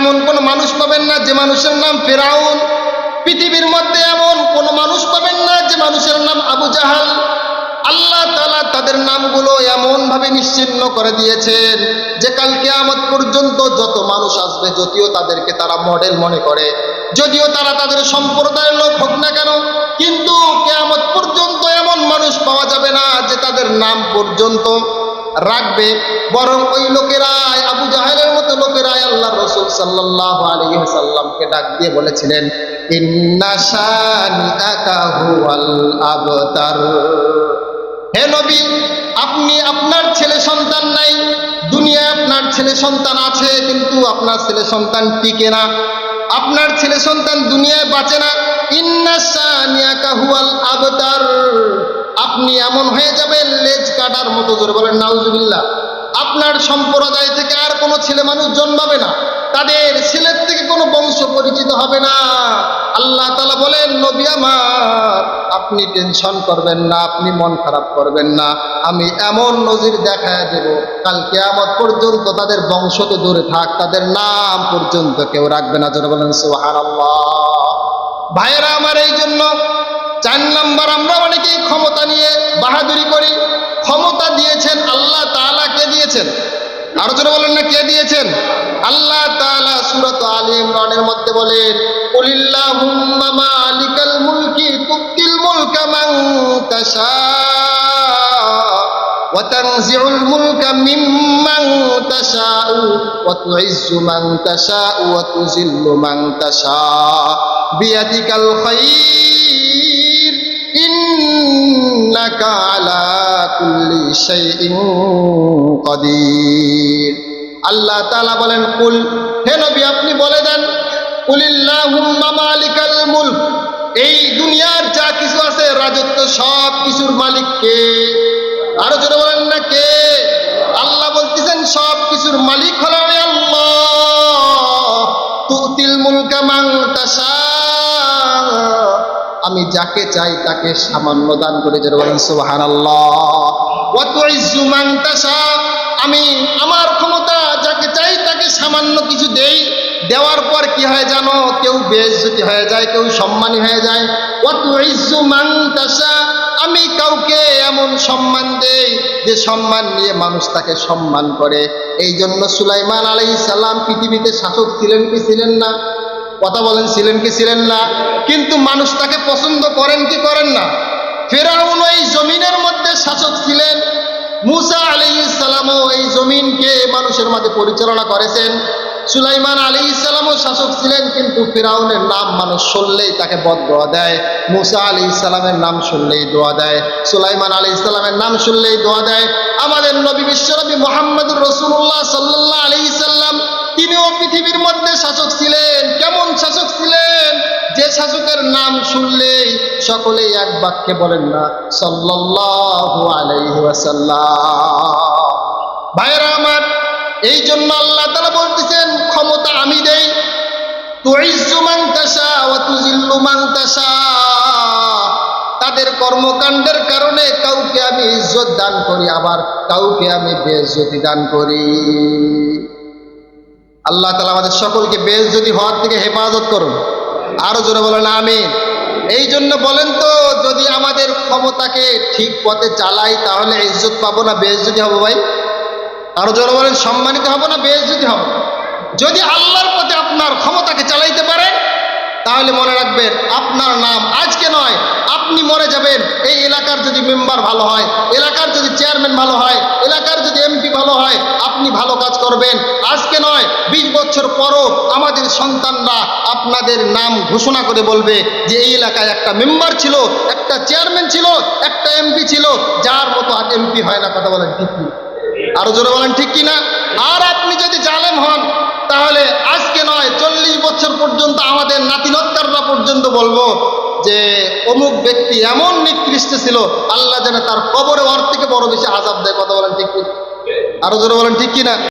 এমন কোন মানুষ পাবেন না যে মানুষের নাম ফিরাউন। পৃথিবীর মধ্যে এমন কোন মানুষ পাবেন না যে মানুষের নাম আবু জাহাল। আল্লাহ তাআলা তাদের নামগুলো এমন ভাবে নিশ্চিহ্ন করে দিয়েছেন যে কাল কিয়ামত পর্যন্ত যত মানুষ আসবে, যদিও তাদেরকে তারা মডেল মনে করে, যদিও তারা তাদের সম্প্রদায়ের লোক হোক না কেন, কিন্তু কিয়ামত পর্যন্ত এমন মানুষ পাওয়া যাবে না যে তাদের নাম পর্যন্ত রাখবে। বরং ওই লোকেরাই, আবু জাহেলের মতো লোকেরাই আল্লাহর রাসূল সাল্লাল্লাহু আলাইহি ওয়াসাল্লামকে ডাক দিয়ে বলেছিলেন, ইন্না শানিআকা হুয়াল আবতার। হে নবী, আপনি, আপনার ছেলে সন্তান নাই, দুনিয়ায় আপনার ছেলে সন্তান আছে কিন্তু আপনার ছেলে সন্তান টিকে না, আপনার ছেলে সন্তান দুনিয়ায় বাঁচে না। ইন্না শানিআকা হুয়াল আবতার, আপনি এমন হয়ে যাবেন লেজ কাটার মতো। জোরে বলেন নাউজুবিল্লাহ। আপনার সম্প্রদায় থেকে আর কোনো ছেলে মানুষ জন্মাবে না, তাদের ছেলের থেকে কোনো বংশ পরিচিত হবে না। আল্লাহ তাআলা বলেন, নবী আমার, আপনি টেনশন করবেন না, আপনি মন খারাপ করবেন না, আমি এমন নজির দেখায় দেব, কাল কিয়ামত পর্যন্ত তাদের বংশ তো দূরে থাক, তাদের নাম পর্যন্ত কেউ রাখবে না। জোরে বলেন সুবহানাল্লাহ। ভাইয়েরা আমার, এই জন্য 4 নাম্বার, আমরা অনেকেই ক্ষমতা নিয়ে বাহাদুরি করি। ক্ষমতা দিয়েছেন আল্লাহ তাআলা। কে দিয়েছেন? আরো জোরে বলেন না, কে দিয়েছেন? আল্লাহ তাআলা সূরা আলে ইমরানের মধ্যে বলেন, কুলিল্লাহুম্মা মালিকাল মুলকি তুতিল মুলকা মান তাশা ওয়া তানজিউল মুলকা মিম্মান তাশাউ ওয়া তুইজ্জু মান তাশাউ ওয়া তুযিল্লু মান তাশা বিয়াদিকাল খায়র ইন্নাকা আলা কুল্লি শাইইন কাদির। আল্লাহ তাআলা বলেন, কুল, হে নবী আপনি বলে দেন, কুলিল্লাহুম্মা মালিকাল মুলক, এই দুনিয়ার যা কিছু আছে রাজত্ব সব কিছুর মালিক কে? আরো জোরে বলেন না, কে? আল্লাহ বলতেছেন সব কিছুর মালিক হলো আল্লাহ। তুতিল মুলকা মান তাশা, আমি যাকে চাই তাকে সামান্য দান করে। জোরে বলেন সুবহানাল্লাহ। ওয়া তুইজ্জু মান তাশা, আমি আমার ক্ষমতা যাকে চাই তাকে সামান্য কিছু দেই, দেওয়ার পর কি হয় জানো? কেউ বেইজ্জতি হয়ে যায়, কেউ সম্মানী হয়ে যায়। ওয়া তুইজ্জু মান তাশা, আমি কাউকে এমন সম্মান দেই যে সম্মান নিয়ে মানুষ তাকে সম্মান করে। এই জন্য সুলাইমান আলাইহিস সালাম পৃথিবীতে শাসক ছিলেন কি ছিলেন না? কথা বলেন, ছিলেন কি ছিলেন না? কিন্তু মানুষ তাকে পছন্দ করেন কি করেন না? ফিরআউন এই জমিনের মধ্যে শাসক ছিলেন, মুসা আলাইহিস সালামও এই জমিনকে মানুষের মাঝে পরিচালনা করেছেন, সুলাইমান আলাইহিস সালামও শাসক ছিলেন। কিন্তু ফিরআউনের নাম মানুষ শুনলেই তাকে বদদোয়া দেয়, মুসা আলাইহিস সালামের নাম শুনলেই দোয়া দেয়, সুলাইমান আলাইহিস সালামের নাম শুনলেই দোয়া দেয়। আমাদের নবী, বিশ্বনবী মুহাম্মদুর রাসূলুল্লাহ সাল্লাল্লাহু আলাইহি সাল্লাম, তিনিও পৃথিবীর মধ্যে শাসক ছিলেন। কেমন শাসক ছিলেন? যে শাসকের নাম শুনলেই সকলেই এক বাক্যে বলেন না সাল্লাল্লাহু আলাইহি ওয়াসাল্লাম। ভাইরা আমার, এই জন্য আল্লাহ তাআলা বলতেছেন, ক্ষমতা আমি দেই, তুইজ্জু মান তাশা ওয়া তুযিল্লু মান তাশা। তাদের কর্মকাণ্ডের কারণে কাউকে আমি ইজ্জত দান করি, আবার কাউকে আমি বেইজ্জতি দান করি। আল্লাহ তাআলা আমাদের সকলকে বেইজ্জতি হওয়ার থেকে হেফাজত করুন। আরো জোরে বলেন আমিন। এই জন্য বলেন তো, যদি আমাদের ক্ষমতাকে ঠিক পথে চালাই তাহলে ইজ্জত পাবো না বেইজ্জতি হবো? ভাই আরো জোরে বলেন, সম্মানিত হবো না বেইজ্জতি হবো? যদি আল্লাহর পথে আপনার ক্ষমতাকে চালাইতে পারেন তাহলে মনে রাখবেন, আপনার নাম আজকে নয়, আপনি মরে যাবেন, এই এলাকার যদি মেম্বার ভালো হয়, এলাকার যদি চেয়ারম্যান ভালো হয়, এলাকার যদি এমপি ভালো হয়, আপনি ভালো কাজ করবেন, আজকে নয় 20 বছর পরও আমাদের সন্তানরা আপনাদের নাম ঘোষণা করে বলবে যে এই এলাকায় একটা মেম্বার ছিল, একটা চেয়ারম্যান ছিল, একটা এমপি ছিল, যার মতো আর এমপি হয় না। কথা বলেন ঠিক কি? আরো জোরে বলেন ঠিক কিনা? আর আপনি যদি জালেম হন তাহলে আজকে নয় 40 বছর পর্যন্ত আমাদের নাতিনত্তাররা পর্যন্ত বলবো যে অমুক ব্যক্তি এমন নিকৃষ্ট ছিল, আল্লাহ যেন তার কবরে ওর থেকে বড় বেশি আযাব দেয়। কথা বলেন ঠিক কি? আরো জোরে বলেন ঠিক কিনা?